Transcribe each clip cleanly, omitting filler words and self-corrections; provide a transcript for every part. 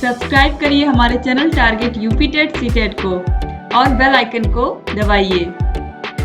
Subscribe करिए हमारे channel target UP TET CTET को और बेल आइकन को दबाइए।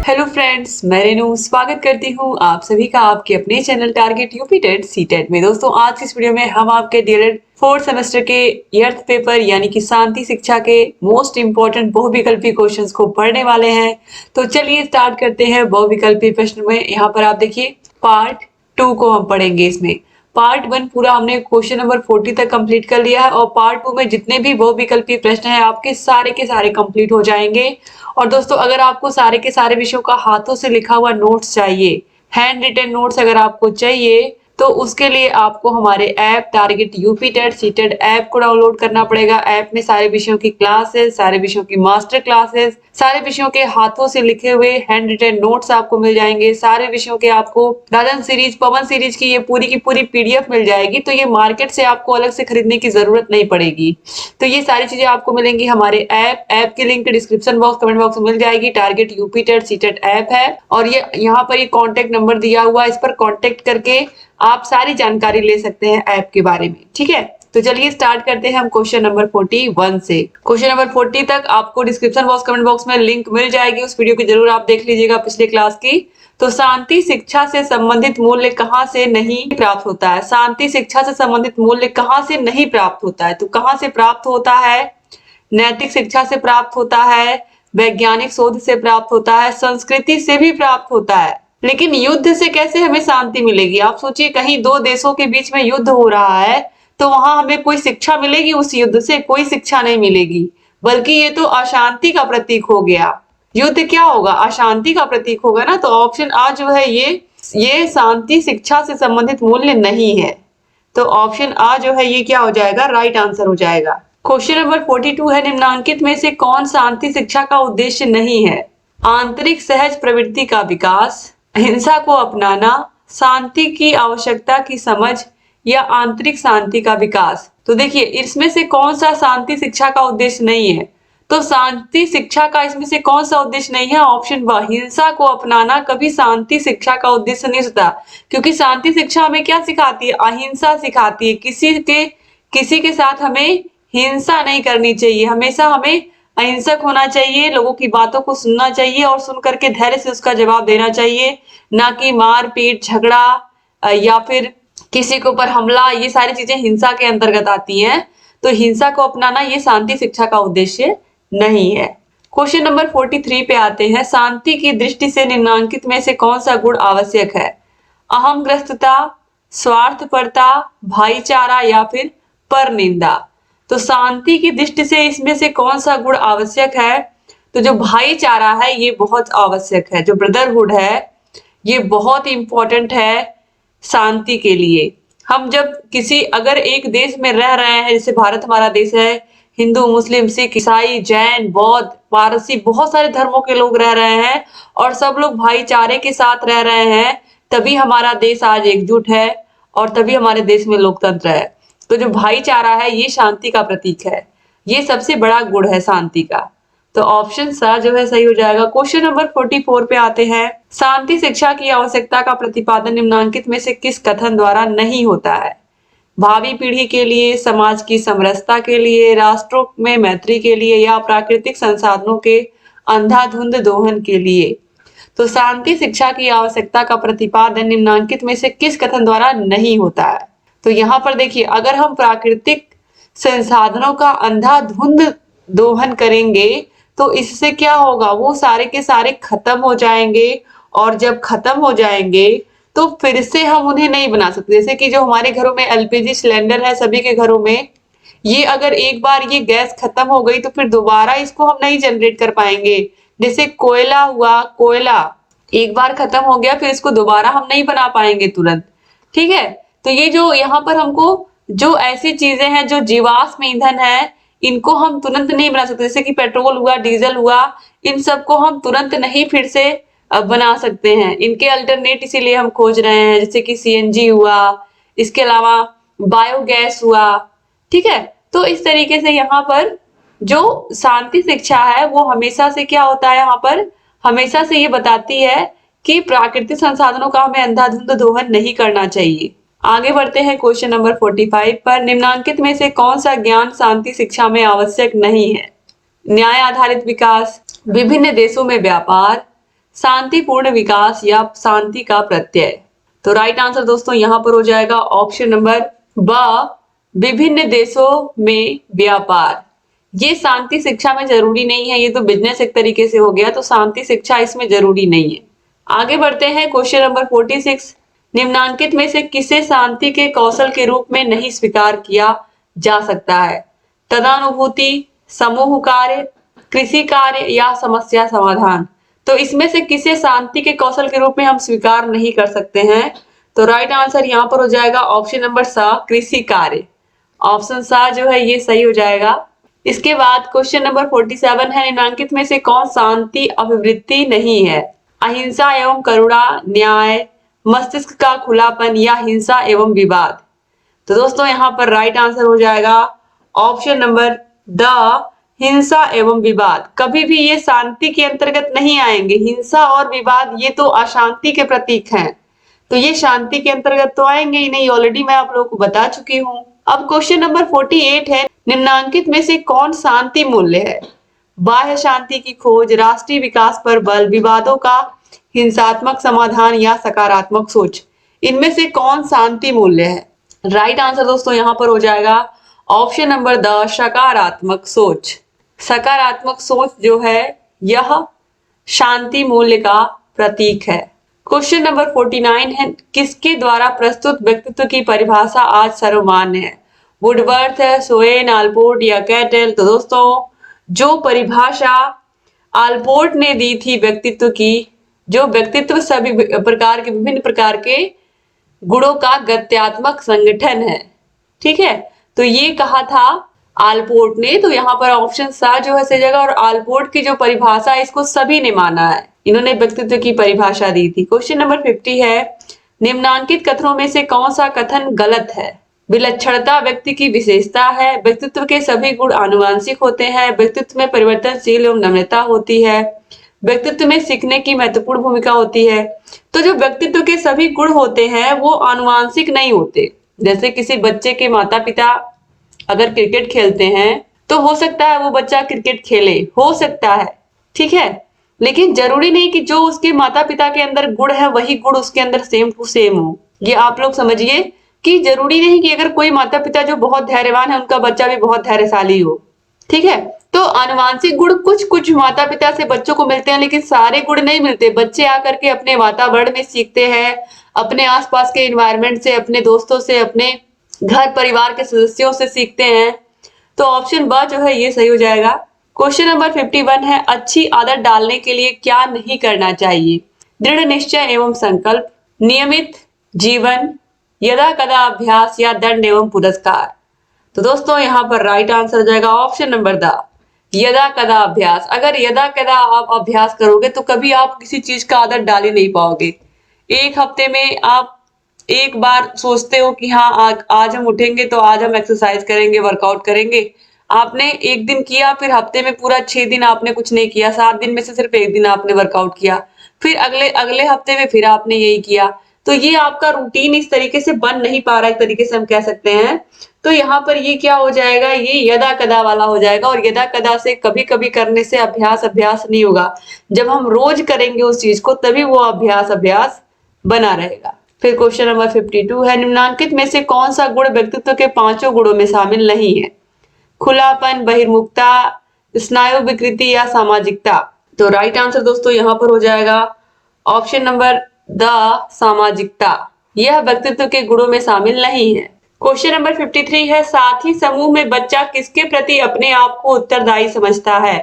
हेलो फ्रेंड्स, मैं रेनू स्वागत करती हूँ आप सभी का आपके अपने channel target UP TET CTET में। दोस्तों, आज की इस वीडियो में हम आपके डीएलएड फोर्थ सेमेस्टर के अर्थ पेपर यानी कि शांति शिक्षा के मोस्ट इंपोर्टेंट बहुविकल्पी क्वेश्चंस को पढ़ने वाले हैं। तो चलिए स्टार्ट करते हैं बहुविकल्पी प्रश्न में। यहाँ पर आप देखिए पार्ट 2 को हम पढ़ेंगे। इसमें पार्ट 1 पूरा हमने क्वेश्चन नंबर 40 तक कंप्लीट कर लिया है और पार्ट 2 में जितने भी बहुविकल्पी प्रश्न हैं आपके सारे के सारे कंप्लीट हो जाएंगे। और दोस्तों, अगर आपको सारे के सारे विषयों का हाथों से लिखा हुआ नोट्स चाहिए, हैंड रिटन नोट्स अगर आपको चाहिए, तो उसके लिए आपको हमारे app target UP TET CTET app को डाउनलोड करना पड़ेगा। ऐप में सारे विषयों की क्लासेस, सारे विषयों की मास्टर क्लासेस, सारे विषयों के हाथों से लिखे हुए हैंड रिटन नोट्स आपको मिल जाएंगे। सारे विषयों के आपको दादन सीरीज, पवन सीरीज की ये पूरी की पूरी पीडीएफ मिल जाएगी। तो ये मार्केट से आपको अलग से खरीदने की जरूरत नहीं पड़ेगी। तो ये सारी चीजें आपको मिलेंगी हमारे ऐप की link description box, comment box में मिल जाएगी। Target UP TET CTET app है और ये यहाँ पर ये कॉन्टेक्ट नंबर दिया हुआ है, इस पर कॉन्टेक्ट करके आप सारी जानकारी ले सकते हैं ऐप के बारे में। ठीक है, तो चलिए स्टार्ट करते हैं हम क्वेश्चन नंबर 41 से। क्वेश्चन नंबर 40 तक आपको डिस्क्रिप्शन बॉक्स, कमेंट बॉक्स में लिंक मिल जाएगी। उस वीडियो की जरूर आप देख लीजिएगा पिछले क्लास की। तो शांति शिक्षा से संबंधित मूल्य कहाँ से नहीं प्राप्त होता है? शांति शिक्षा से संबंधित मूल्य कहाँ से नहीं प्राप्त होता है? तो कहाँ से प्राप्त होता है? नैतिक शिक्षा से प्राप्त होता है, वैज्ञानिक शोध से प्राप्त होता है, संस्कृति से भी प्राप्त होता है। लेकिन युद्ध से कैसे हमें शांति मिलेगी? आप सोचिए, कहीं दो देशों के बीच में युद्ध हो रहा है तो वहां हमें कोई शिक्षा मिलेगी? उस युद्ध से कोई शिक्षा नहीं मिलेगी, बल्कि ये तो अशांति का प्रतीक हो गया। युद्ध क्या होगा? अशांति का प्रतीक होगा ना। तो ऑप्शन आ जो है ये शांति शिक्षा से संबंधित मूल्य नहीं है। तो ऑप्शन आ जो है ये क्या हो जाएगा? राइट आंसर हो जाएगा। क्वेश्चन नंबर 42 है, निम्नलिखित में से कौन शांति शिक्षा का उद्देश्य नहीं है? आंतरिक सहज प्रवृत्ति का विकास, अहिंसा को अपनाना, शांति की आवश्यकता की समझ या आंतरिक शांति का विकास। तो देखिए, इसमें से कौन सा शांति शिक्षा का उद्देश्य नहीं है? तो शांति शिक्षा का इसमें से कौन सा उद्देश्य नहीं है? ऑप्शन ब, हिंसा को अपनाना कभी शांति शिक्षा का उद्देश्य नहीं होता, क्योंकि शांति शिक्षा हमें क्या सिखाती है? अहिंसा सिखाती है। किसी के साथ हमें हिंसा नहीं करनी चाहिए, हमेशा हमें अहिंसक होना चाहिए, लोगों की बातों को सुनना चाहिए और सुन करके धैर्य से उसका जवाब देना चाहिए, ना कि मार पीट, झगड़ा या फिर किसी के ऊपर हमला। ये सारी चीजें हिंसा के अंतर्गत आती हैं। तो हिंसा को अपनाना ये शांति शिक्षा का उद्देश्य नहीं है। क्वेश्चन नंबर 43 पे आते हैं, शांति की दृष्टि से निम्नलिखित में से कौन सा गुण आवश्यक है? अहंग्रस्तता, स्वार्थपरता, भाईचारा या फिर परनिंदा। तो शांति की दृष्टि से इसमें से कौन सा गुण आवश्यक है? तो जो भाईचारा है ये बहुत आवश्यक है, जो ब्रदरहुड है ये बहुत इंपॉर्टेंट है शांति के लिए। हम जब अगर एक देश में रह रहे हैं, जैसे भारत हमारा देश है, हिंदू, मुस्लिम, सिख, ईसाई, जैन, बौद्ध, पारसी, बहुत सारे धर्मों के लोग रह रहे हैं और सब लोग भाईचारे के साथ रह रहे हैं, तभी हमारा देश आज एकजुट है और तभी हमारे देश में लोकतंत्र है। तो जो भाईचारा है ये शांति का प्रतीक है, ये सबसे बड़ा गुण है शांति का। तो ऑप्शन सा जो है सही हो जाएगा। क्वेश्चन नंबर 44 पे आते हैं, शांति शिक्षा की आवश्यकता का प्रतिपादन निम्नलिखित में से किस कथन द्वारा नहीं होता है? भावी पीढ़ी के लिए, समाज की समरसता के लिए, राष्ट्रों में मैत्री के लिए या प्राकृतिक संसाधनों के अंधाधुंध दोहन के लिए। तो शांति शिक्षा की आवश्यकता का प्रतिपादन निम्नलिखित में से किस कथन द्वारा नहीं होता है? तो यहाँ पर देखिए, अगर हम प्राकृतिक संसाधनों का अंधाधुंध दोहन करेंगे तो इससे क्या होगा? वो सारे के सारे खत्म हो जाएंगे और जब खत्म हो जाएंगे तो फिर से हम उन्हें नहीं बना सकते। जैसे कि जो हमारे घरों में एलपीजी सिलेंडर है, सभी के घरों में, ये अगर एक बार ये गैस खत्म हो गई तो फिर दोबारा इसको हम नहीं जनरेट कर पाएंगे। जैसे कोयला हुआ, कोयला एक बार खत्म हो गया फिर इसको दोबारा हम नहीं बना पाएंगे तुरंत। ठीक है, तो ये जो यहाँ पर हमको जो ऐसी चीजें हैं जो जीवाश्म ईंधन है, इनको हम तुरंत नहीं बना सकते। जैसे कि पेट्रोल हुआ, डीजल हुआ, इन सबको हम तुरंत नहीं फिर से बना सकते हैं। इनके अल्टरनेट इसीलिए हम खोज रहे हैं, जैसे कि सीएनजी हुआ, इसके अलावा बायोगैस हुआ। ठीक है, तो इस तरीके से यहाँ पर जो शांति शिक्षा है वो हमेशा से क्या होता है, यहाँ पर हमेशा से ये बताती है कि प्राकृतिक संसाधनों का हमें अंधाधुंध दोहन नहीं करना चाहिए। आगे बढ़ते हैं क्वेश्चन नंबर 45 पर। निम्नांकित में से कौन सा ज्ञान शांति शिक्षा में आवश्यक नहीं है? न्याय आधारित विकास, विभिन्न देशों में व्यापार, शांतिपूर्ण विकास या शांति का प्रत्यय। तो राइट आंसर दोस्तों यहाँ पर हो जाएगा ऑप्शन नंबर ब, विभिन्न देशों में व्यापार। ये शांति शिक्षा में जरूरी नहीं है, ये तो बिजनेस एक तरीके से हो गया, तो शांति शिक्षा इसमें जरूरी नहीं है। आगे बढ़ते हैं क्वेश्चन नंबर 46। निम्नांकित में से किसे शांति के कौशल के रूप में नहीं स्वीकार किया जा सकता है? तदानुभूति, समूह कार्य, कृषि कार्य या समस्या समाधान। तो इसमें से किसे शांति के कौशल के रूप में हम स्वीकार नहीं कर सकते हैं? तो राइट आंसर यहाँ पर हो जाएगा ऑप्शन नंबर सा, कृषि कार्य। ऑप्शन सा जो है ये सही हो जाएगा। इसके बाद क्वेश्चन नंबर 47 है। निम्नांकित में से कौन शांति अभिवृत्ति नहीं है? अहिंसा एवं करुणा, न्याय, मस्तिष्क का खुलापन या हिंसा एवं विवाद। तो दोस्तों यहाँ पर राइट आंसर हो जाएगा ऑप्शन नंबर द, हिंसा एवं विवाद। कभी भी ये शांति के अंतर्गत नहीं आएंगे। हिंसा और विवाद ये तो अशांति के प्रतीक हैं, तो ये शांति के अंतर्गत तो आएंगे ही नहीं, ऑलरेडी मैं आप लोगों को बता चुकी हूँ। अब क्वेश्चन नंबर 48 है। निम्नांकित में से कौन शांति मूल्य है? बाह्य शांति की खोज, राष्ट्रीय विकास पर बल, विवादों का हिंसात्मक समाधान या सकारात्मक सोच। इनमें से कौन शांति मूल्य है? राइट आंसर दोस्तों यहाँ पर हो जाएगा ऑप्शन नंबर द, सकारात्मक सोच। सकारात्मक सोच जो है यह शांति मूल्य का प्रतीक है। क्वेश्चन नंबर 49 है। किसके द्वारा प्रस्तुत व्यक्तित्व की परिभाषा आज सर्वमान्य है? वुडवर्थ, सोएन, आल्पोर्ट या कैटल। तो दोस्तों जो परिभाषा आल्पोर्ट ने दी थी व्यक्तित्व की, जो व्यक्तित्व सभी प्रकार के विभिन्न प्रकार के गुणों का गत्यात्मक संगठन है, ठीक है, तो ये कहा था आल्पोर्ट ने। तो यहाँ पर ऑप्शन सा जो है सही जगह, और आल्पोर्ट की जो परिभाषा है इसको सभी ने माना है, इन्होंने व्यक्तित्व की परिभाषा दी थी। क्वेश्चन नंबर 50 है। निम्नांकित कथनों में से कौन सा कथन गलत है? विलक्षणता व्यक्ति की विशेषता है, व्यक्तित्व के सभी गुण आनुवांशिक होते हैं, व्यक्तित्व में परिवर्तनशील एवं नम्रता होती है, व्यक्तित्व में सीखने की महत्वपूर्ण भूमिका होती है। तो जो व्यक्तित्व के सभी गुण होते हैं वो आनुवांशिक नहीं होते। जैसे किसी बच्चे के माता पिता अगर क्रिकेट खेलते हैं तो हो सकता है वो बच्चा क्रिकेट खेले, हो सकता है, ठीक है, लेकिन जरूरी नहीं कि जो उसके माता पिता के अंदर गुण है वही गुण उसके अंदर सेम टू सेम हो। ये आप लोग समझिए कि जरूरी नहीं कि अगर कोई माता पिता जो बहुत धैर्यवान है उनका बच्चा भी बहुत धैर्यशाली हो, ठीक है। तो आनुवांशिक गुण कुछ कुछ माता पिता से बच्चों को मिलते हैं, लेकिन सारे गुण नहीं मिलते। बच्चे आकर के अपने वातावरण में सीखते हैं, अपने आसपास के एनवायरनमेंट से, अपने दोस्तों से, अपने घर परिवार के सदस्यों से सीखते हैं। तो ऑप्शन ब जो है ये सही हो जाएगा। क्वेश्चन नंबर 51 है। अच्छी आदत डालने के लिए क्या नहीं करना चाहिए? दृढ़ निश्चय एवं संकल्प, नियमित जीवन, यदा कदा अभ्यास या दंड एवं पुरस्कार। तो दोस्तों यहाँ पर राइट आंसर हो जाएगा ऑप्शन नंबर द, यदा कदा अभ्यास। अगर यदा कदा आप अभ्यास करोगे तो कभी आप किसी चीज का आदत डाल ही नहीं पाओगे। एक हफ्ते में आप एक बार सोचते हो कि हाँ आज हम उठेंगे तो आज हम एक्सरसाइज करेंगे, वर्कआउट करेंगे, आपने एक दिन किया, फिर हफ्ते में पूरा 6 दिन आपने कुछ नहीं किया, 7 दिन में से सिर्फ एक दिन आपने वर्कआउट किया, फिर अगले अगले हफ्ते में फिर आपने यही किया। तो ये आपका रूटीन इस तरीके से बन नहीं पा रहा है, एक तरीके से हम कह सकते हैं। तो यहाँ पर ये क्या हो जाएगा, ये यदा कदा वाला हो जाएगा। और यदा कदा से कभी कभी करने से अभ्यास अभ्यास नहीं होगा। जब हम रोज करेंगे उस चीज को तभी वो अभ्यास अभ्यास बना रहेगा। फिर क्वेश्चन नंबर 52 है। निम्नांकित में से कौन सा गुण व्यक्तित्व के 5 गुणों में शामिल नहीं है? खुलापन, बहिर्मुखता, स्नायु विकृति या सामाजिकता। तो राइट आंसर दोस्तों यहाँ पर हो जाएगा ऑप्शन नंबर द, सामाजिकता। यह व्यक्तित्व के गुणों में शामिल नहीं है। क्वेश्चन नंबर 53 है। साथी समूह में बच्चा किसके प्रति अपने आप को उत्तरदायी समझता है?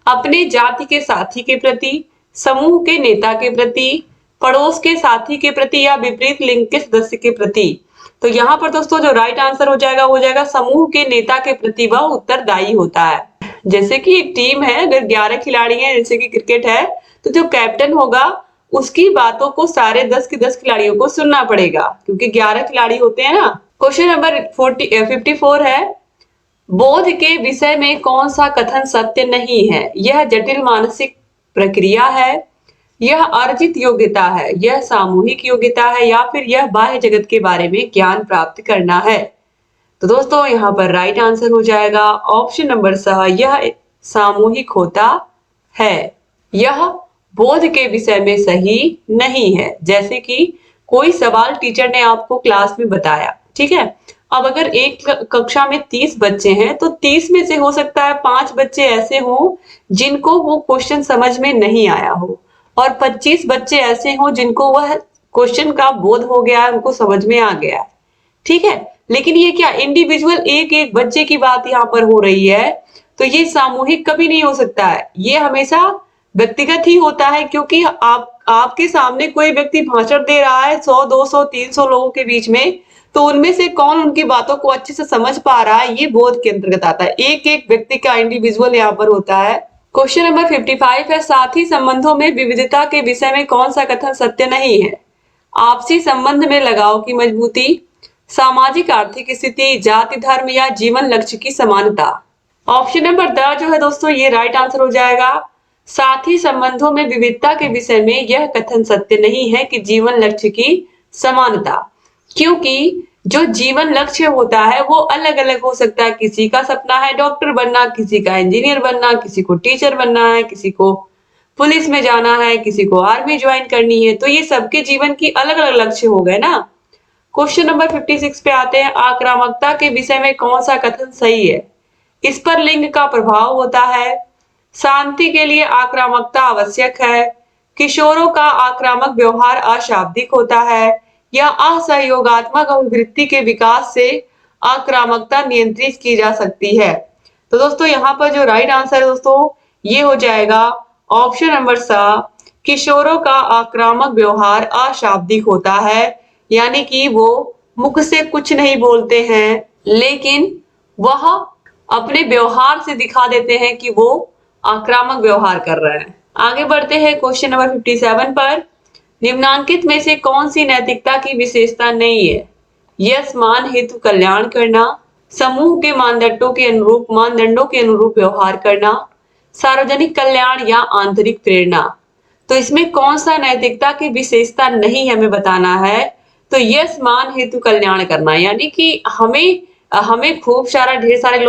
अपने जाति के साथी के प्रति, समूह के नेता के प्रति, पड़ोस के साथी के प्रति या विपरीत लिंग के सदस्य के प्रति। तो यहाँ पर दोस्तों जो राइट आंसर हो जाएगा समूह के नेता के प्रति वह उत्तरदायी होता है। जैसे कि एक टीम है, अगर 11 खिलाड़ी हैं, जैसे कि क्रिकेट है, तो जो कैप्टन होगा उसकी बातों को सारे 10 के 10 खिलाड़ियों को सुनना पड़ेगा, क्योंकि 11 खिलाड़ी होते हैं ना। क्वेश्चन नंबर 54 है। बोध के विषय में कौन सा कथन सत्य नहीं है? यह जटिल मानसिक प्रक्रिया है, यह अर्जित योग्यता है, यह सामूहिक योग्यता है, या फिर यह बाह्य जगत के बारे में ज्ञान प्राप्त करना है। तो दोस्तों यहाँ पर राइट आंसर हो जाएगा ऑप्शन नंबर स, यह सामूहिक होता है। यह बोध के विषय में सही नहीं है। जैसे कि कोई सवाल टीचर ने आपको क्लास में बताया, ठीक है, अब अगर एक कक्षा में 30 बच्चे हैं तो 30 में से हो सकता है 5 बच्चे ऐसे हों जिनको वो क्वेश्चन समझ में नहीं आया हो, और 25 बच्चे ऐसे हों जिनको वह क्वेश्चन का बोध हो गया है, उनको समझ में आ गया है, ठीक है। लेकिन ये क्या इंडिविजुअल एक एक बच्चे की बात यहाँ पर हो रही है, तो ये सामूहिक कभी नहीं हो सकता है, ये हमेशा व्यक्तिगत ही होता है। क्योंकि आपके सामने कोई व्यक्ति भाषण दे रहा है 100, 200, 300 लोगों के बीच में, तो उनमें से कौन उनकी बातों को अच्छे से समझ पा रहा है, ये बोध के अंतर्गत आता है। एक एक व्यक्ति का इंडिविजुअल यहाँ पर होता है। क्वेश्चन नंबर 55 है, साथी संबंधों में विविधता के विषय में कौन सा कथन सत्य नहीं है? आपसी संबंध में लगाव की मजबूती, सामाजिक आर्थिक स्थिति, जाति धर्म, या जीवन लक्ष्य की समानता। ऑप्शन नंबर द जो है दोस्तों ये राइट आंसर हो जाएगा। साथी संबंधों में विविधता के विषय में यह कथन सत्य नहीं है कि जीवन लक्ष्य की समानता, क्योंकि जो जीवन लक्ष्य होता है वो अलग अलग हो सकता है। किसी का सपना है डॉक्टर बनना, किसी का इंजीनियर बनना, किसी को टीचर बनना है, किसी को पुलिस में जाना है, किसी को आर्मी ज्वाइन करनी है, तो ये सबके जीवन की अलग अलग लक्ष्य हो गए ना। क्वेश्चन नंबर 56 पे आते हैं, आक्रामकता के विषय में कौन सा कथन सही है? इस पर लिंग का प्रभाव होता है, शांति के लिए आक्रामकता आवश्यक है, किशोरों का आक्रामक व्यवहार अशाब्दिक होता है, या असहयोगात्मक अभिवृत्ति के विकास से आक्रामकता नियंत्रित की जा सकती है। तो दोस्तों यहाँ पर जो राइट आंसर है दोस्तों ये हो जाएगा ऑप्शन नंबर सा, किशोरों का आक्रामक व्यवहार अशाब्दिक होता है, यानी कि वो मुख से कुछ नहीं बोलते हैं, लेकिन वह अपने व्यवहार से दिखा देते हैं कि वो आक्रामक व्यवहार कर रहे हैं। आगे बढ़ते हैं क्वेश्चन नंबर 57 पर, निम्नांकित में से कौन सी नैतिकता की विशेषता नहीं है? यश मान हेतु कल्याण करना, समूह के मानदंडों के अनुरूप व्यवहार करना, सार्वजनिक कल्याण, या आंतरिक प्रेरणा। तो इसमें कौन सा नैतिकता की विशेषता नहीं हमें बताना है? तो यश मान हेतु कल्याण करना, यानी कि हमें खूब सारा ढेर सारे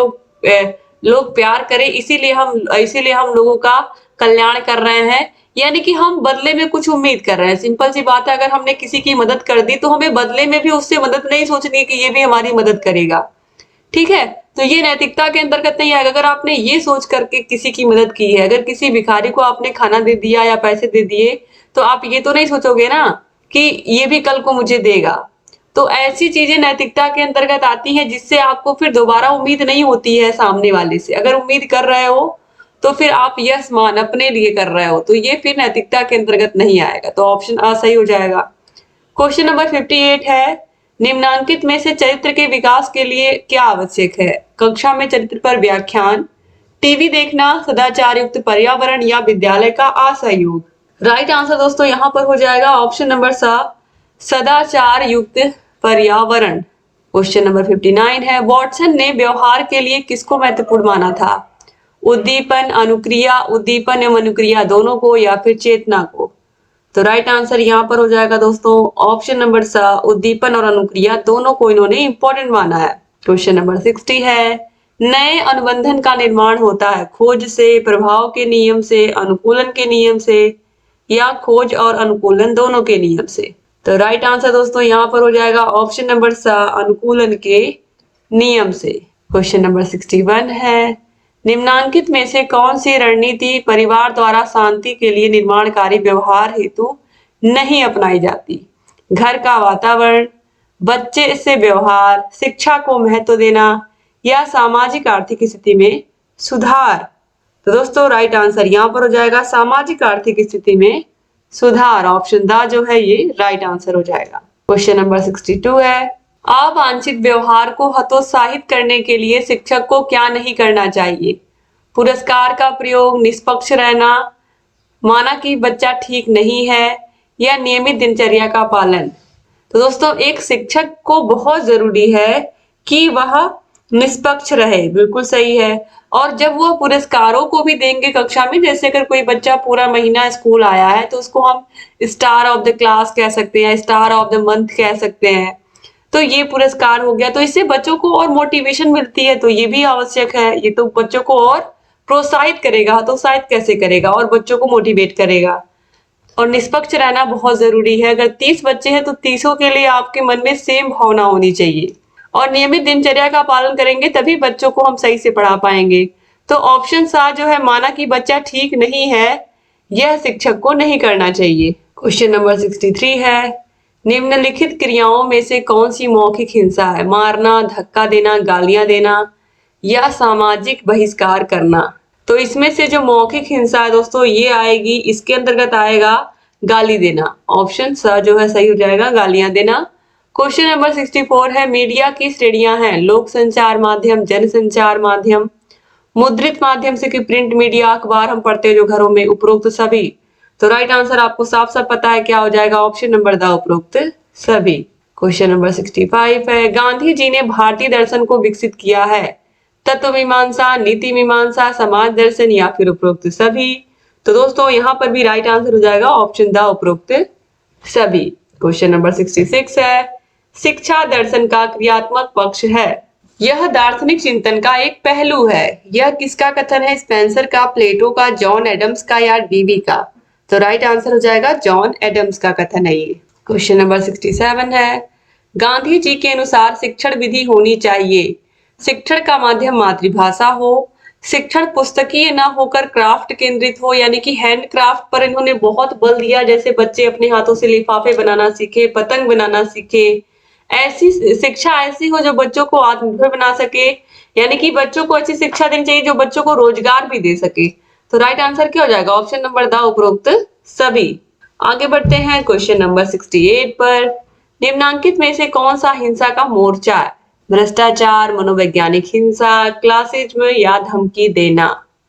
लोग प्यार करें, इसीलिए हम लोगों का कल्याण कर रहे हैं, यानी कि हम बदले में कुछ उम्मीद कर रहे हैं। सिंपल सी बात है, अगर हमने किसी की मदद कर दी तो हमें बदले में भी उससे मदद नहीं सोचनी कि ये भी हमारी मदद करेगा, ठीक है। तो ये नैतिकता के अंतर्गत नहीं आएगा। अगर आपने ये सोच करके किसी की मदद की है, अगर किसी भिखारी को आपने खाना दे दिया या पैसे दे दिए, तो आप ये तो नहीं सोचोगे ना कि ये भी कल को मुझे देगा। तो ऐसी चीजें नैतिकता के अंतर्गत आती हैं जिससे आपको फिर दोबारा उम्मीद नहीं होती है सामने वाले से। अगर उम्मीद कर रहे हो तो फिर आप यश मान अपने लिए कर रहे हो, तो ये फिर नैतिकता के अंतर्गत नहीं आएगा। तो ऑप्शन आ सही हो जाएगा। क्वेश्चन नंबर 58 है, निम्नांकित में से चरित्र के विकास के लिए क्या आवश्यक है? कक्षा में चरित्र पर व्याख्यान, टीवी देखना, सदाचार युक्त पर्यावरण, या विद्यालय का असहयोग। राइट आंसर दोस्तों यहाँ पर हो जाएगा ऑप्शन नंबर सा, सदाचार युक्त पर्यावरण। क्वेश्चन नंबर 59 है, वॉटसन ने व्यवहार के लिए किसको महत्वपूर्ण माना था? उद्दीपन, उद्दीपन एवं अनुक्रिया दोनों को, या फिर चेतना को। तो राइट आंसर यहाँ पर हो जाएगा दोस्तों ऑप्शन नंबर सा, उद्दीपन और अनुक्रिया दोनों को इन्होंने इंपॉर्टेंट माना है। क्वेश्चन नंबर 60 है, नए अनुबंधन का निर्माण होता है खोज से, प्रभाव के नियम से, अनुकूलन के नियम से, या खोज और अनुकूलन दोनों के नियम से। तो राइट आंसर दोस्तों यहाँ पर हो जाएगा ऑप्शन नंबर सा, अनुकूलन के नियम से। क्वेश्चन नंबर 61 है, निम्नांकित में से कौन सी रणनीति परिवार द्वारा शांति के लिए निर्माणकारी व्यवहार हेतु नहीं अपनाई जाती? घर का वातावरण, बच्चे से व्यवहार, शिक्षा को महत्व देना, या सामाजिक आर्थिक स्थिति में सुधार। तो दोस्तों राइट आंसर यहाँ पर हो जाएगा सामाजिक आर्थिक स्थिति में सुधार। ऑप्शन द जो है ये राइट आंसर हो जाएगा। क्वेश्चन नंबर 62 है, अवांछित व्यवहार को हतोत्साहित करने के लिए शिक्षक को क्या नहीं करना चाहिए? पुरस्कार का प्रयोग, निष्पक्ष रहना, माना कि बच्चा ठीक नहीं है, या नियमित दिनचर्या का पालन। तो दोस्तों एक शिक्षक को बहुत जरूरी है कि वह निष्पक्ष रहे, बिल्कुल सही है। और जब वो पुरस्कारों को भी देंगे कक्षा में, जैसे अगर कोई बच्चा पूरा महीना स्कूल आया है तो उसको हम स्टार ऑफ द क्लास कह सकते हैं, स्टार ऑफ द मंथ कह सकते हैं। तो ये पुरस्कार हो गया, तो इससे बच्चों को और मोटिवेशन मिलती है, तो ये भी आवश्यक है। ये तो बच्चों को और प्रोत्साहित करेगा, हतोत्साहित कैसे करेगा, और बच्चों को मोटिवेट करेगा। और निष्पक्ष रहना बहुत जरूरी है। अगर 30 बच्चे हैं तो 30 के लिए आपके मन में सेम भावना होनी चाहिए, और नियमित दिनचर्या का पालन करेंगे तभी बच्चों को हम सही से पढ़ा पाएंगे। तो ऑप्शन सा जो है, माना कि बच्चा ठीक नहीं है, यह शिक्षक को नहीं करना चाहिए। क्वेश्चन नंबर 63 है, निम्नलिखित क्रियाओं में से कौन सी मौखिक हिंसा है? मारना, धक्का देना, गालियां देना या सामाजिक बहिष्कार करना। तो इसमें से जो मौखिक हिंसा है दोस्तों, ये आएगी, इसके अंतर्गत आएगा गाली देना। ऑप्शन स जो है सही हो जाएगा, गालियां देना। क्वेश्चन नंबर 64 है, मीडिया की श्रेणियां हैं, लोक संचार माध्यम, जन संचार माध्यम, मुद्रित माध्यम से कि प्रिंट मीडिया, अखबार हम पढ़ते हैं जो घरों में, उपरोक्त सभी। तो राइट आंसर आपको साफ साफ पता है क्या हो जाएगा, ऑप्शन नंबर द, उपरोक्त सभी। क्वेश्चन नंबर 65 है, गांधी जी ने भारतीय दर्शन को विकसित किया है, तत्व मीमांसा, नीति मीमांसा, समाज दर्शन या फिर उपरोक्त सभी। तो दोस्तों यहाँ पर भी राइट आंसर हो जाएगा ऑप्शन द, उपरोक्त सभी। क्वेश्चन नंबर 66 है, शिक्षा दर्शन का क्रियात्मक पक्ष है, यह दार्शनिक चिंतन का एक पहलू है। यह किसका कथन है? स्पेंसर का, प्लेटो का, जॉन एडम्स का या डीवी का। तो राइट आंसर हो जाएगा जॉन एडम्स का कथन है ये। क्वेश्चन नंबर 67 है, गांधी जी के अनुसार शिक्षण विधि होनी चाहिए, शिक्षण का माध्यम मातृभाषा हो, शिक्षण पुस्तकीय न होकर क्राफ्ट केंद्रित हो, यानी कि हैंड क्राफ्ट पर इन्होंने बहुत बल दिया, जैसे बच्चे अपने हाथों से लिफाफे बनाना सीखे, पतंग बनाना सीखे। ऐसी शिक्षा ऐसी हो जो बच्चों को आत्मनिर्भर बना सके, यानी कि बच्चों को ऐसी शिक्षा देनी चाहिए जो बच्चों को रोजगार भी दे सके। तो राइट आंसर क्या हो जाएगा, ऑप्शन नंबर द, उपरोक्त सभी। आगे बढ़ते हैं क्वेश्चन नंबर 68 पर, निम्नांकित में से कौन सा हिंसा का मोर्चा है? भ्रष्टाचार, मनोवैज्ञानिक हिंसा, क्लासिज्म या धमकी देना।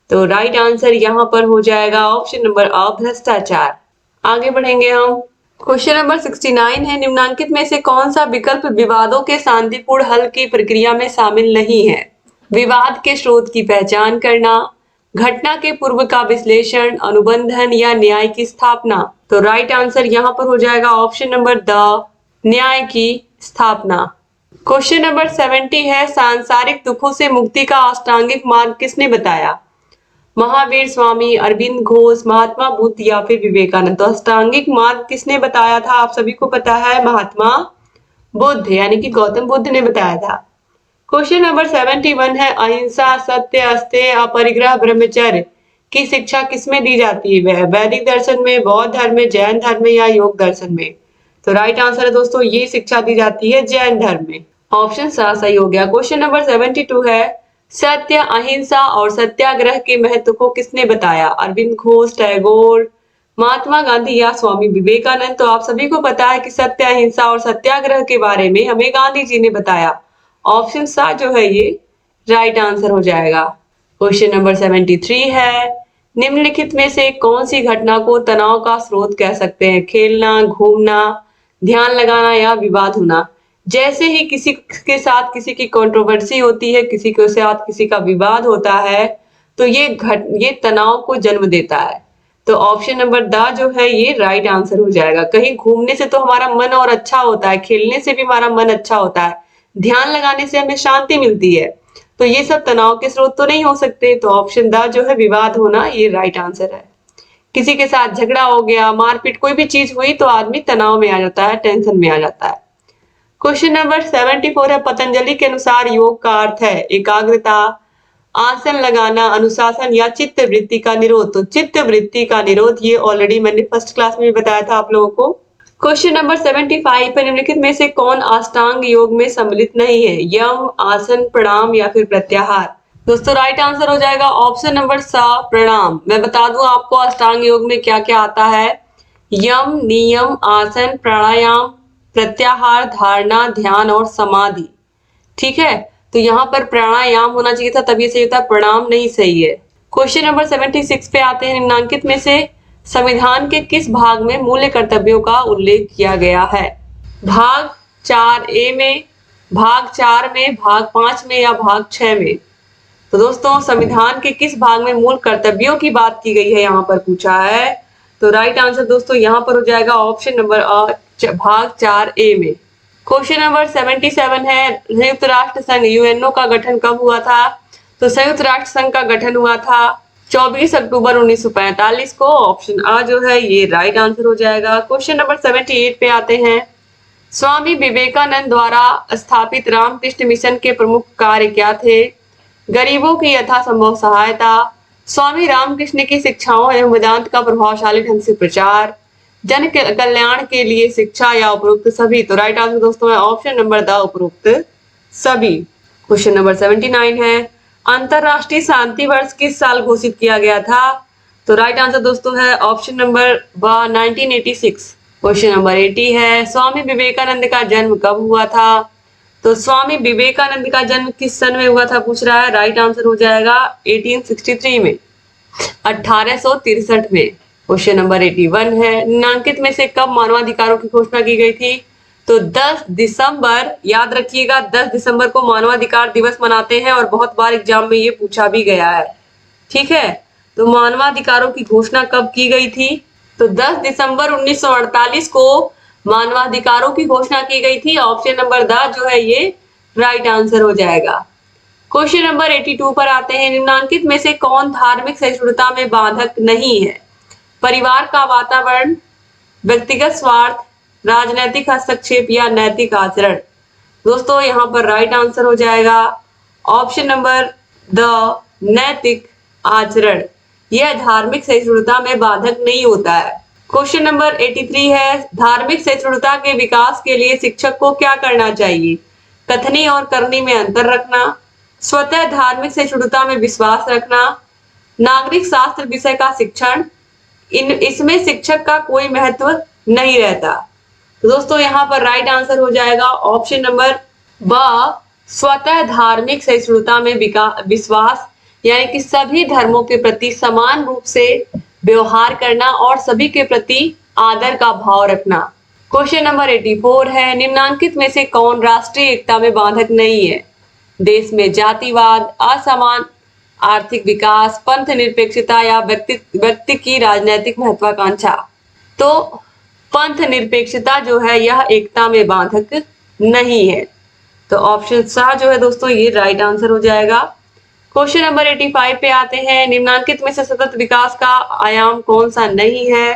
तो राइट आंसर यहाँ पर हो जाएगा ऑप्शन नंबर अ, भ्रष्टाचार। आगे बढ़ेंगे हम। क्वेश्चन नंबर 69 है, निम्नांकित में से कौन सा विकल्प विवादों के शांतिपूर्ण हल की प्रक्रिया में शामिल नहीं है? विवाद के स्रोत की पहचान करना, घटना के पूर्व का विश्लेषण, अनुबंधन या न्याय की स्थापना। तो राइट आंसर यहाँ पर हो जाएगा ऑप्शन नंबर द, न्याय की स्थापना। क्वेश्चन नंबर 70 है, सांसारिक दुखों से मुक्ति का अष्टांगिक मार्ग किसने बताया? महावीर स्वामी, अरविंद घोष, महात्मा बुद्ध या फिर विवेकानंद। तो अष्टांगिक मार्ग किसने बताया था? आप सभी को पता है, महात्मा बुद्ध, यानी कि गौतम बुद्ध ने बताया था। क्वेश्चन नंबर 71 है, अहिंसा, सत्य, अस्तेय, अपरिग्रह, ब्रह्मचर्य की शिक्षा किसमें दी जाती है? वैदिक दर्शन में, बौद्ध धर्म में, जैन धर्म में या योग दर्शन में। तो राइट आंसर है दोस्तों, ये शिक्षा दी जाती है जैन धर्म में। ऑप्शन सा सही हो गया। क्वेश्चन नंबर 72 है, सत्य, अहिंसा और सत्याग्रह के महत्व को किसने बताया? अरविंद घोष, टैगोर, महात्मा गांधी या स्वामी विवेकानंद। तो आप सभी को पता है कि सत्य, अहिंसा और सत्याग्रह के बारे में हमें गांधी जी ने बताया। ऑप्शन सा जो है ये राइट आंसर हो जाएगा। क्वेश्चन नंबर 73 है, निम्नलिखित में से कौन सी घटना को तनाव का स्रोत कह सकते हैं? खेलना, घूमना, ध्यान लगाना या विवाद होना। जैसे ही किसी के साथ किसी की कंट्रोवर्सी होती है, किसी के साथ किसी का विवाद होता है, तो ये तनाव को जन्म देता है। तो ऑप्शन नंबर द जो है ये राइट आंसर हो जाएगा। कहीं घूमने से तो हमारा मन और अच्छा होता है, खेलने से भी हमारा मन अच्छा होता है, ध्यान लगाने से हमें शांति मिलती है, तो ये सब तनाव के स्रोत तो नहीं हो सकते। तो ऑप्शन द जो है विवाद होना, ये राइट आंसर है। किसी के साथ झगड़ा हो गया, मारपीट, कोई भी चीज हुई तो आदमी तनाव में आ जाता है, टेंशन में आ जाता है। क्वेश्चन नंबर 74 है, पतंजलि के अनुसार योग का अर्थ है एकाग्रता, आसन लगाना, अनुशासन या चित्त वृत्ति का निरोध। तो चित्त वृत्ति का निरोध, ये ऑलरेडी मैंने फर्स्ट क्लास में बताया था आप लोगों को। क्वेश्चन नंबर 75 है, निम्नलिखित में से कौन अष्टांग योग में सम्मिलित नहीं है? यम, आसन, प्रणाम या फिर प्रत्याहार। दोस्तों राइट आंसर हो जाएगा ऑप्शन नंबर सा, प्रणाम। मैं बता दूं आपको अष्टांग योग में क्या क्या आता है। यम, नियम, आसन, प्राणायाम, प्रत्याहार, धारणा, ध्यान और समाधि। ठीक है, तो यहाँ पर प्राणायाम होना चाहिए था, तभी सही होता, प्रणाम नहीं सही है। क्वेश्चन नंबर 76 पे आते हैं, निम्नांकित में से संविधान के किस भाग में मूल्य कर्तव्यों का उल्लेख किया गया है? भाग 4A में, भाग 4 में, भाग 5 में या भाग 6 में? तो दोस्तों संविधान के किस भाग में मूल कर्तव्यों की बात की गई है, यहाँ पर पूछा है। तो राइट आंसर दोस्तों यहाँ पर हो जाएगा ऑप्शन नंबर भाग 4A में। क्वेश्चन नंबर 77 है, संयुक्त राष्ट्र संघ यूएनओ का गठन कब हुआ था? तो संयुक्त राष्ट्र संघ का गठन हुआ था 24 अक्टूबर 1945 को। ऑप्शन आ जो है ये राइट आंसर हो जाएगा। क्वेश्चन नंबर 78 पे आते हैं। स्वामी विवेकानंद द्वारा स्थापित रामकृष्ण मिशन के प्रमुख कार्य क्या थे? गरीबों की यथासंभव सहायता, स्वामी रामकृष्ण की शिक्षाओं एवं वेदांत का प्रभावशाली ढंग से प्रचार, जन कल्याण के लिए शिक्षा या उपरोक्त सभी? तो राइट आंसर दोस्तों है ऑप्शन नंबर द उपरोक्त सभी। क्वेश्चन नंबर 79 है, अंतरराष्ट्रीय शांति वर्ष किस साल घोषित किया गया था? तो राइट आंसर दोस्तों है ऑप्शन नंबर 1986। क्वेश्चन नंबर 80 है, स्वामी विवेकानंद का जन्म कब हुआ था? तो स्वामी विवेकानंद का जन्म किस सन में हुआ था पूछ रहा है। राइट आंसर हो जाएगा 1863 में, 1863 में। क्वेश्चन नंबर 81 है, निम्नलिखित में से कब मानवाधिकारों की घोषणा की गई थी? तो 10 दिसंबर, याद रखिएगा 10 दिसंबर को मानवाधिकार दिवस मनाते हैं और बहुत बार एग्जाम में ये पूछा भी गया है, ठीक है। तो मानवाधिकारों की घोषणा कब की गई थी? तो 10 दिसंबर 1948 को मानवाधिकारों की घोषणा की गई थी। ऑप्शन नंबर द जो है ये राइट आंसर हो जाएगा। क्वेश्चन नंबर 82 पर आते हैं, निम्नलिखित में से कौन धार्मिक सहिष्णुता में बाधक नहीं है? परिवार का वातावरण, व्यक्तिगत स्वार्थ, राजनैतिक हस्तक्षेप या नैतिक आचरण? दोस्तों यहाँ पर राइट आंसर हो जाएगा ऑप्शन नंबर द नैतिक आचरण। यह धार्मिक सहिष्णुता में बाधक नहीं होता है। क्वेश्चन नंबर 83 है, धार्मिक सहिष्णुता के विकास के लिए शिक्षक को क्या करना चाहिए? कथनी और करनी में अंतर रखना, स्वतः धार्मिक सहिष्णुता में विश्वास रखना, नागरिक शास्त्र विषय का शिक्षण, इसमें शिक्षक का कोई महत्व नहीं रहता। तो दोस्तों यहाँ पर राइट आंसर हो जाएगा ऑप्शन नंबर ब, स्वतः धार्मिक सहिष्णुता में विश्वास, यानी कि सभी धर्मों के प्रति समान रूप से व्यवहार करना और सभी के प्रति आदर का भाव रखना। क्वेश्चन नंबर 84 है, निम्नलिखित में से कौन राष्ट्रीय एकता में बाधक नहीं है? देश में जातिवाद, असमान आर्थिक विकास, पंथ निरपेक्षता या व्यक्ति की राजनीतिक महत्वाकांक्षा? तो पंथ निरपेक्षता जो है यह एकता में बाधक नहीं है। तो ऑप्शन सा जो है दोस्तों ये राइट आंसर हो जाएगा। क्वेश्चन नंबर 85 पे आते हैं, निम्नलिखित में से सतत विकास का आयाम कौन सा नहीं है?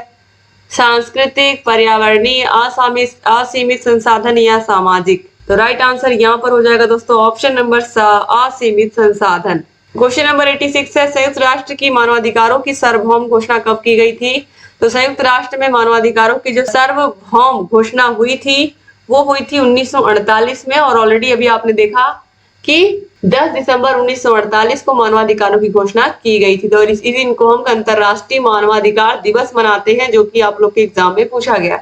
सांस्कृतिक, पर्यावरणीय, असीमित संसाधन या सामाजिक? तो राइट आंसर यहाँ पर हो जाएगा दोस्तों ऑप्शन नंबर सा, असीमित संसाधन। क्वेश्चन नंबर 86 है, संयुक्त राष्ट्र की मानवाधिकारों की सार्वभौम घोषणा कब की गई थी? तो संयुक्त राष्ट्र में मानवाधिकारों की जो सार्वभौम घोषणा हुई थी वो हुई थी 1948 में, और ऑलरेडी अभी आपने देखा कि 10 दिसंबर 1948 को मानवाधिकारों की घोषणा की गई थी। तो इसी दिन को हम अंतरराष्ट्रीय मानवाधिकार दिवस मनाते हैं, जो कि आप लोग के एग्जाम में पूछा गया।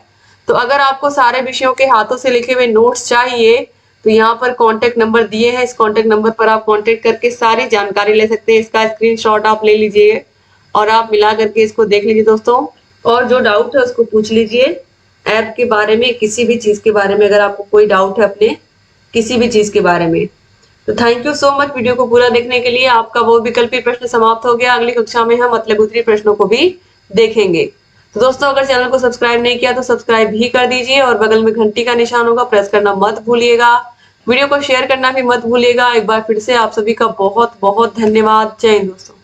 तो अगर आपको सारे विषयों के हाथों से लिखे हुए नोट्स चाहिए तो यहाँ पर कांटेक्ट नंबर दिए हैं, इस कांटेक्ट नंबर पर आप कांटेक्ट करके सारी जानकारी ले सकते हैं। इसका स्क्रीनशॉट आप ले लीजिए और आप मिला करके इसको देख लीजिए दोस्तों, और जो डाउट है उसको पूछ लीजिए ऐप के बारे में, किसी भी चीज के बारे में अगर आपको कोई डाउट है अपने किसी भी चीज के बारे में। तो thank you so much video को पूरा देखने के लिए। आपका वो विकल्पीय प्रश्न समाप्त हो गया। अगली कक्षा में हम मतलब उत्तरी प्रश्नों को भी देखेंगे। तो दोस्तों अगर चैनल को सब्सक्राइब नहीं किया तो सब्सक्राइब भी कर दीजिए और बगल में घंटी का निशान होगा, प्रेस करना मत भूलिएगा। वीडियो को शेयर करना भी मत भूलिएगा। एक बार फिर से आप सभी का बहुत बहुत धन्यवाद। जय हिंद दोस्तों।